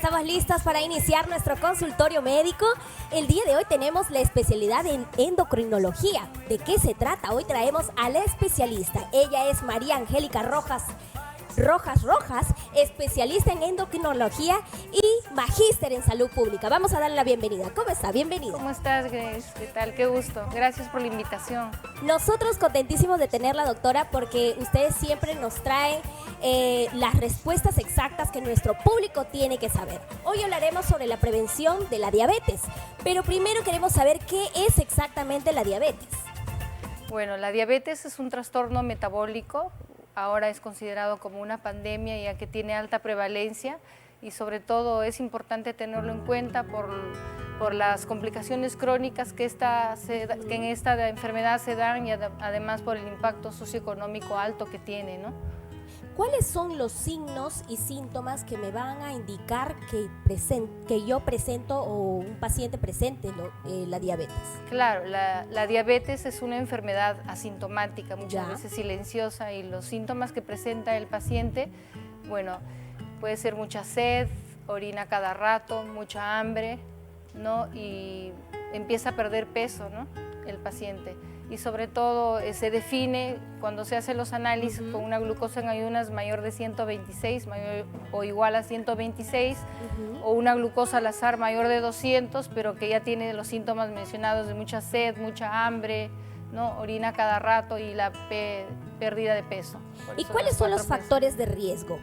estamos listas para iniciar nuestro consultorio médico. El día de hoy tenemos la especialidad en endocrinología. ¿De qué se trata? Hoy traemos a la especialista. Ella es María Angélica Rojas, especialista en endocrinología y magíster en salud pública. Vamos a darle la bienvenida. ¿Cómo está? Bienvenida. ¿Cómo estás, Grace? ¿Qué tal? Qué gusto. Gracias por la invitación. Nosotros contentísimos de tenerla, doctora, porque ustedes siempre nos traen las respuestas exactas que nuestro público tiene que saber. Hoy hablaremos sobre la prevención de la diabetes, pero primero queremos saber qué es exactamente la diabetes. Bueno, la diabetes es un trastorno metabólico. Ahora es considerado como una pandemia ya que tiene alta prevalencia y sobre todo es importante tenerlo en cuenta por las complicaciones crónicas que en esta enfermedad se dan y además por el impacto socioeconómico alto que tiene, ¿no? ¿Cuáles son los signos y síntomas que me van a indicar que yo presento o un paciente presente la diabetes? Claro, la diabetes es una enfermedad asintomática, muchas veces silenciosa, y los síntomas que presenta el paciente, bueno, puede ser mucha sed, orina cada rato, mucha hambre, ¿no? Y empieza a perder peso, ¿no? El paciente. Y sobre todo se define cuando se hacen los análisis con una glucosa en ayunas mayor de 126 o igual a 126 o una glucosa al azar mayor de 200, pero que ya tiene los síntomas mencionados de mucha sed, mucha hambre, ¿no? Orina cada rato y la pérdida de peso. ¿Y cuáles son los factores de riesgo?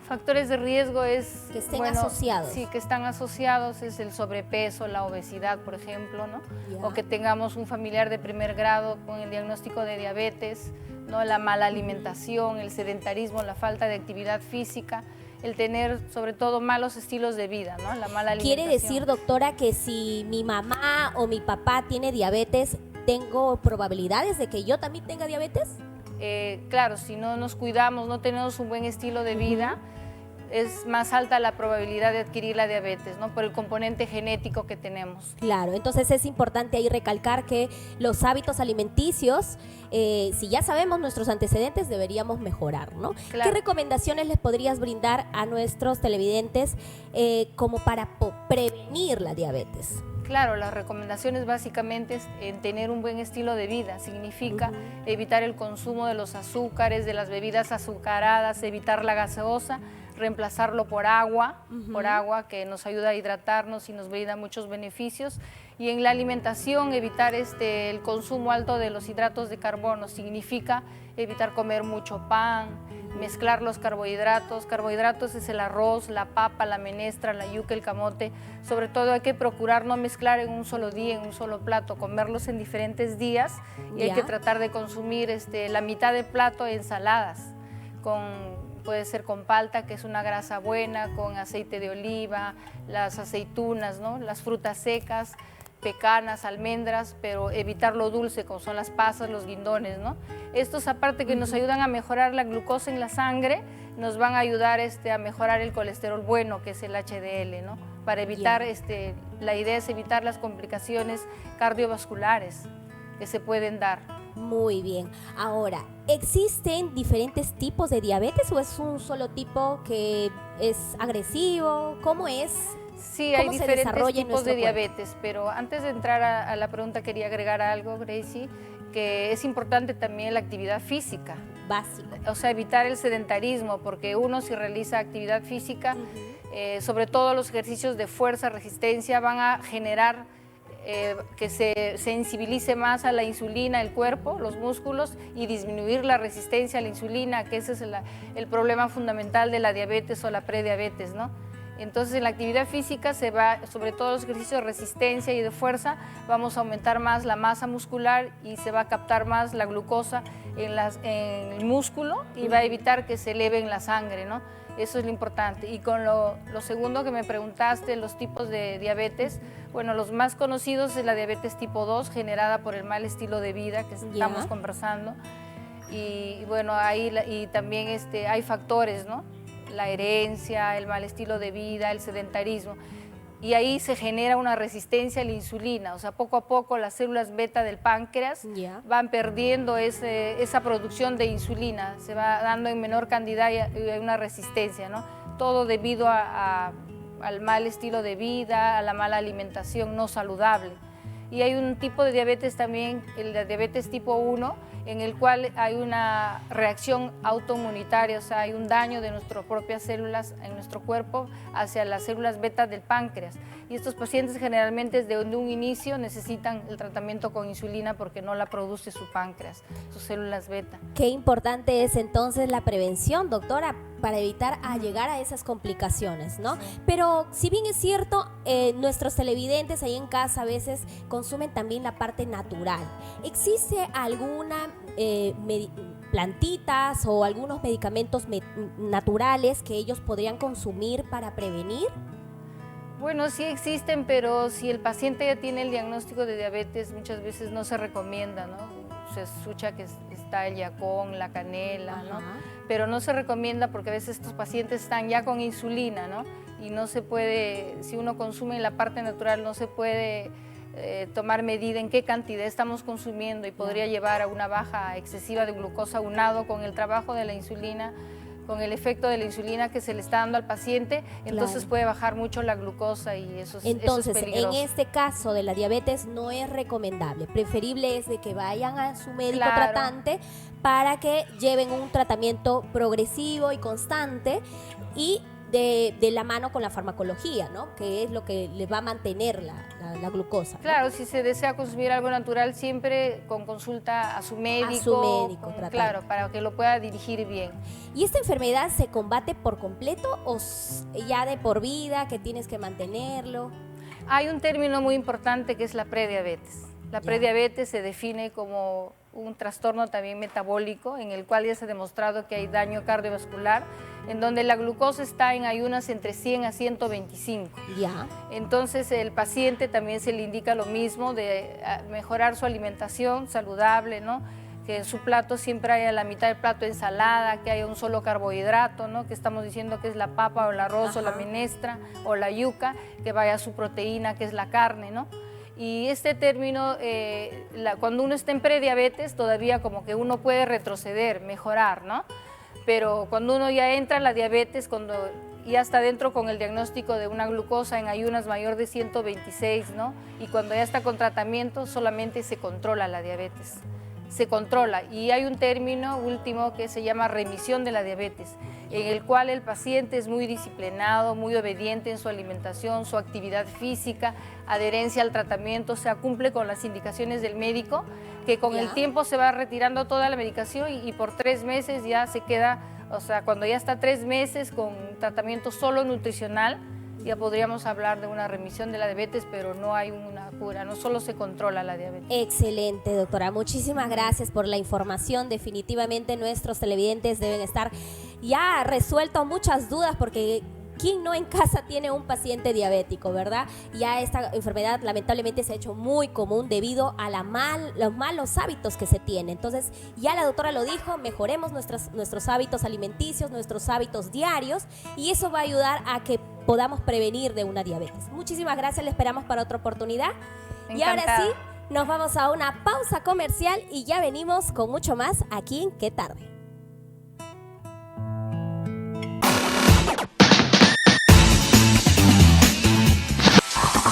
Factores de riesgo es... Que estén asociados. Sí, que están asociados es el sobrepeso, la obesidad, por ejemplo, ¿no? O que tengamos un familiar de primer grado con el diagnóstico de diabetes, ¿no? La mala alimentación, el sedentarismo, la falta de actividad física, el tener sobre todo malos estilos de vida, ¿no? La mala alimentación. ¿Quiere decir, doctora, que si mi mamá o mi papá tiene diabetes, tengo probabilidades de que yo también tenga diabetes? Claro, si no nos cuidamos, no tenemos un buen estilo de vida, es más alta la probabilidad de adquirir la diabetes, ¿no? Por el componente genético que tenemos. Claro, entonces es importante ahí recalcar que los hábitos alimenticios, si ya sabemos nuestros antecedentes, deberíamos mejorar, ¿no? Claro. ¿Qué recomendaciones les podrías brindar a nuestros televidentes como para prevenir la diabetes? Claro, las recomendaciones básicamente es en tener un buen estilo de vida. Significa evitar el consumo de los azúcares, de las bebidas azucaradas, evitar la gaseosa, reemplazarlo por agua que nos ayuda a hidratarnos y nos brinda muchos beneficios. Y en la alimentación evitar el consumo alto de los hidratos de carbono. Significa evitar comer mucho pan, mezclar los carbohidratos. Carbohidratos es el arroz, la papa, la menestra, la yuca, el camote. Sobre todo hay que procurar no mezclar en un solo día, en un solo plato, comerlos en diferentes días y hay que tratar de consumir la mitad del plato ensaladas, puede ser con palta, que es una grasa buena, con aceite de oliva, las aceitunas, ¿no? Las frutas secas, pecanas, almendras, pero evitar lo dulce, como son las pasas, los guindones, ¿no? Estos, aparte que nos ayudan a mejorar la glucosa en la sangre, nos van a ayudar a mejorar el colesterol bueno, que es el HDL, ¿no? Para evitar, la idea es evitar las complicaciones cardiovasculares que se pueden dar. Muy bien. Ahora, ¿existen diferentes tipos de diabetes o es un solo tipo que es agresivo? ¿Cómo es? Sí, hay diferentes tipos de diabetes, pero antes de entrar a la pregunta quería agregar algo, Gracie, que es importante también la actividad física. Básico. O sea, evitar el sedentarismo, porque uno si realiza actividad física, sobre todo los ejercicios de fuerza, resistencia, van a generar que se sensibilice más a la insulina el cuerpo, los músculos, y disminuir la resistencia a la insulina, que ese es el problema fundamental de la diabetes o la prediabetes, ¿no? Entonces en la actividad física sobre todo los ejercicios de resistencia y de fuerza, vamos a aumentar más la masa muscular y se va a captar más la glucosa en el músculo y va a evitar que se eleve en la sangre, ¿no? Eso es lo importante. Y con lo segundo que me preguntaste, los tipos de diabetes, bueno, los más conocidos es la diabetes tipo 2, generada por el mal estilo de vida que estamos conversando. Y bueno, y también hay factores, ¿no? La herencia, el mal estilo de vida, el sedentarismo. Y ahí se genera una resistencia a la insulina, o sea, poco a poco las células beta del páncreas van perdiendo esa producción de insulina, se va dando en menor cantidad y hay una resistencia, ¿no? Todo debido a al mal estilo de vida, a la mala alimentación no saludable. Y hay un tipo de diabetes también, el de diabetes tipo 1, en el cual hay una reacción autoinmunitaria, o sea, hay un daño de nuestras propias células en nuestro cuerpo hacia las células beta del páncreas. Y estos pacientes generalmente desde un inicio necesitan el tratamiento con insulina porque no la produce su páncreas, sus células beta. Qué importante es entonces la prevención, doctora, para evitar llegar a esas complicaciones, ¿no? Sí. Pero si bien es cierto, nuestros televidentes ahí en casa a veces consumen también la parte natural. ¿Existe alguna plantitas o algunos medicamentos naturales que ellos podrían consumir para prevenir? Bueno, sí existen, pero si el paciente ya tiene el diagnóstico de diabetes, muchas veces no se recomienda, ¿no? Se escucha que está el yacón, la canela, ¿no? Pero no se recomienda porque a veces estos pacientes están ya con insulina, ¿no? Y no se puede, si uno consume la parte natural, no se puede tomar medida en qué cantidad estamos consumiendo y podría llevar a una baja excesiva de glucosa unado con el trabajo de la insulina, con el efecto de la insulina que se le está dando al paciente, entonces puede bajar mucho la glucosa y eso es peligroso. En este caso de la diabetes no es recomendable, preferible es de que vayan a su médico tratante para que lleven un tratamiento progresivo y constante y de la mano con la farmacología, ¿no? Que es lo que le va a mantener la glucosa, ¿no? Claro, si se desea consumir algo natural, siempre con consulta a su médico. Claro, para que lo pueda dirigir bien. ¿Y esta enfermedad se combate por completo o ya de por vida, que tienes que mantenerlo? Hay un término muy importante que es la prediabetes. La prediabetes se define como un trastorno también metabólico en el cual ya se ha demostrado que hay daño cardiovascular, en donde la glucosa está en ayunas entre 100 a 125. Ya. Entonces el paciente también se le indica lo mismo, de mejorar su alimentación saludable, ¿no? Que en su plato siempre haya la mitad del plato ensalada, que haya un solo carbohidrato, ¿no? Que estamos diciendo que es la papa o el arroz o la menestra o la yuca, que vaya su proteína, que es la carne, ¿no? Y este término, cuando uno está en prediabetes, todavía como que uno puede retroceder, mejorar, ¿no? Pero cuando uno ya entra en la diabetes, cuando ya está dentro con el diagnóstico de una glucosa en ayunas mayor de 126, ¿no? Y cuando ya está con tratamiento, solamente se controla la diabetes. Se controla y hay un término último que se llama remisión de la diabetes, en el cual el paciente es muy disciplinado, muy obediente en su alimentación, su actividad física, adherencia al tratamiento, o sea, cumple con las indicaciones del médico, que con el tiempo se va retirando toda la medicación y por 3 meses ya se queda, o sea, cuando ya está 3 meses con tratamiento solo nutricional, ya podríamos hablar de una remisión de la diabetes, pero no hay una cura, no solo se controla la diabetes. Excelente, doctora. Muchísimas gracias por la información. Definitivamente nuestros televidentes deben estar ya resueltos muchas dudas porque ¿quién no en casa tiene un paciente diabético, verdad? Ya esta enfermedad lamentablemente se ha hecho muy común debido a los malos hábitos que se tienen. Entonces, ya la doctora lo dijo, mejoremos nuestros hábitos alimenticios, nuestros hábitos diarios y eso va a ayudar a que podamos prevenir de una diabetes. Muchísimas gracias, le esperamos para otra oportunidad. Encantada. Y ahora sí, nos vamos a una pausa comercial y ya venimos con mucho más aquí en Qué Tarde.